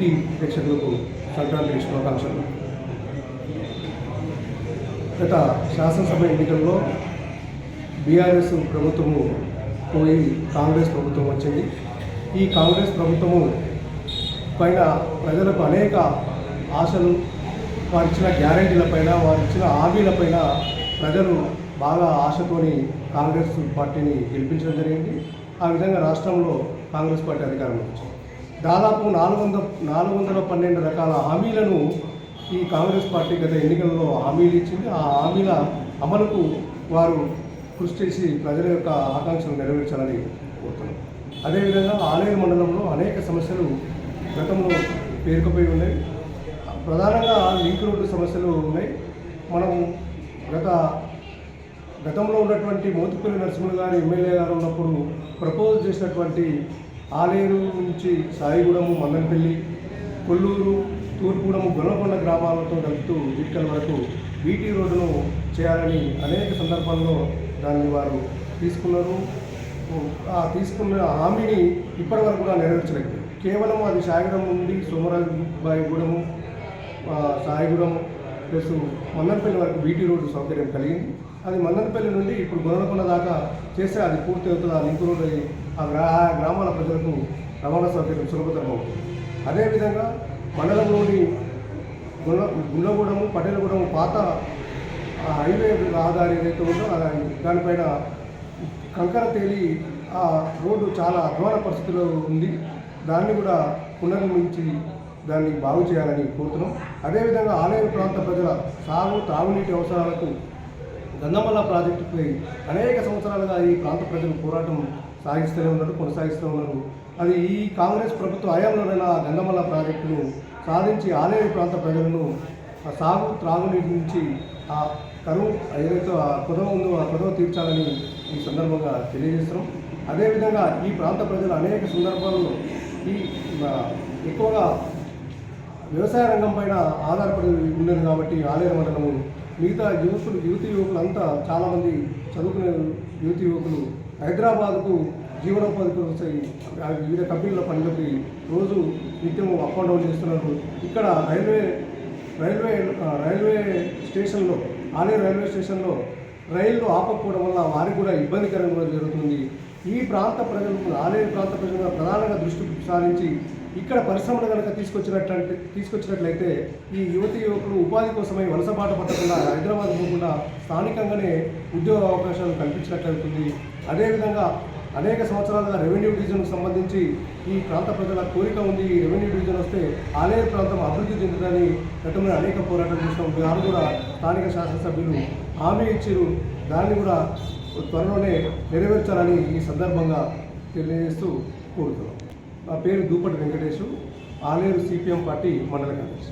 ఈటీ ప్రేక్షకులకు సంక్రాంతి శుభాకాంక్షలు. గత శాసనసభ ఎన్నికల్లో బీఆర్ఎస్ ప్రభుత్వము పోయి కాంగ్రెస్ ప్రభుత్వం వచ్చింది. ఈ కాంగ్రెస్ ప్రభుత్వము పైన ప్రజలకు అనేక ఆశలు, వారిచ్చిన గ్యారెంటీలపైన, వారిచ్చిన హామీలపైన ప్రజలు బాగా ఆశతోని కాంగ్రెస్ పార్టీని గెలిపించడం జరిగింది. ఆ విధంగా రాష్ట్రంలో కాంగ్రెస్ పార్టీ అధికారంలోకి వచ్చింది. దాదాపు 412 రకాల హామీలను ఈ కాంగ్రెస్ పార్టీ గత ఎన్నికల్లో హామీలు ఇచ్చింది. ఆ హామీల అమలుకు వారు కృషి చేసి ప్రజల యొక్క ఆకాంక్షలు నెరవేర్చాలని కోరుతున్నాం. అదేవిధంగా ఆలేరు మండలంలో అనేక సమస్యలు గతంలో పేరుకుపోయి ఉన్నాయి. ప్రధానంగా లింక్ రోడ్డు సమస్యలు ఉన్నాయి. మనం గతంలో ఉన్నటువంటి మోతుపల్లి నరసింహులు గారు ఎమ్మెల్యే గారు ఉన్నప్పుడు ప్రపోజ్ చేసినటువంటి ఆలేరు నుంచి సాయిగూడెము, మన్ననపల్లి, కొల్లూరు, తూర్పుగూడెము, గొల్లకొండ గ్రామాలతో కలుపుతూ ఇటుకల వరకు బీటీ రోడ్డును చేయాలని అనేక సందర్భాల్లో దాన్ని వారు తీసుకున్నారు. తీసుకున్న హామీని ఇప్పటి వరకు కూడా నెరవేర్చలేదు. కేవలం అది సాయిగూడెం నుండి సోమరాజుబాయిగూడెము, సాయిగూడెము ప్లస్ మన్ననపల్లి వరకు బీటీ రోడ్డు సౌకర్యం కలిగింది. అది మన్ననపల్లి నుండి ఇప్పుడు గొల్లకొండ దాకా చేస్తే అది పూర్తి అవుతుంది. ఆ లింక్ రోడ్డు ఆ గ్రామాల ప్రజలకు రవాణా సౌకర్యం సులభతరం అవుతుంది. అదేవిధంగా మండలంలోని గుండ్లగూడెము, పటేలగూడెము పాత హైవే రహదారి ఏదైతే ఉందో దానిపైన కంకర తేలి ఆ రోడ్డు చాలా అధ్వాన పరిస్థితిలో ఉంది. దాన్ని కూడా పునర్నిర్మించి దాన్ని బాగు చేయాలని కోరుతున్నాం. అదేవిధంగా ఆలేరు ప్రాంత ప్రజల తాగునీటి అవసరాలకు గంధమల్ల ప్రాజెక్టుపై అనేక సంవత్సరాలుగా ఈ ప్రాంత ప్రజలు పోరాటం కొనసాగిస్తూనే ఉన్నారు. అది ఈ కాంగ్రెస్ ప్రభుత్వ హయాంలోనైనా గంధమల్ల ప్రాజెక్టును సాధించి ఆలేరు ప్రాంత ప్రజలను త్రాగునీటి నుంచి ఆ కరువు ఏదైతే ఆ కొదవ ఉందో ఆ కొదవ తీర్చాలని ఈ సందర్భంగా తెలియజేస్తున్నాం. అదేవిధంగా ఈ ప్రాంత ప్రజలు అనేక సందర్భాల్లో ఎక్కువగా వ్యవసాయ రంగం పైన ఆధారపడి ఉండేది కాబట్టి ఆలేరు మండలము మిగతా యువకులంతా చాలామంది చదువుకునే యువకులు హైదరాబాద్కు జీవనోపాధి కోసం వివిధ కంపెనీల పనులకి రోజు నిత్యం అప్ అండ్ డౌన్ చేస్తున్నారు. ఇక్కడ రైల్వే స్టేషన్లో ఆలేరు రైల్వే స్టేషన్లో రైళ్లు ఆపకపోవడం వల్ల వారికి కూడా ఇబ్బందికరంగా జరుగుతుంది. ఈ ప్రాంత ప్రజలకు ఆలేరు ప్రాంత ప్రజలు ప్రధానంగా దృష్టి సారించి ఇక్కడ పరిశ్రమలు కనుక తీసుకొచ్చినట్లయితే ఈ యువకులు ఉపాధి కోసమై వలసబాట పట్టకుండా హైదరాబాద్ పోకుండా స్థానికంగానే ఉద్యోగ అవకాశాలు కల్పించినట్లయితుంది. అదేవిధంగా అనేక సంవత్సరాలుగా రెవెన్యూ డివిజన్కు సంబంధించి ఈ ప్రాంత ప్రజల కోరిక ఉంది. ఈ రెవెన్యూ డివిజన్ వస్తే ఆలేరు ప్రాంతం అభివృద్ధి చెందుతుందని గతంలో అనేక పోరాటాలు చేసినాం. వారు కూడా స్థానిక శాసనసభ్యులు హామీ ఇచ్చారు. దాన్ని కూడా త్వరలోనే నెరవేర్చాలని ఈ సందర్భంగా తెలియజేస్తూ కోరుతున్నాం. నా పేరు దూపటి వెంకటేశు, ఆలేరు సిపిఎం పార్టీ మండల కార్యదర్శి.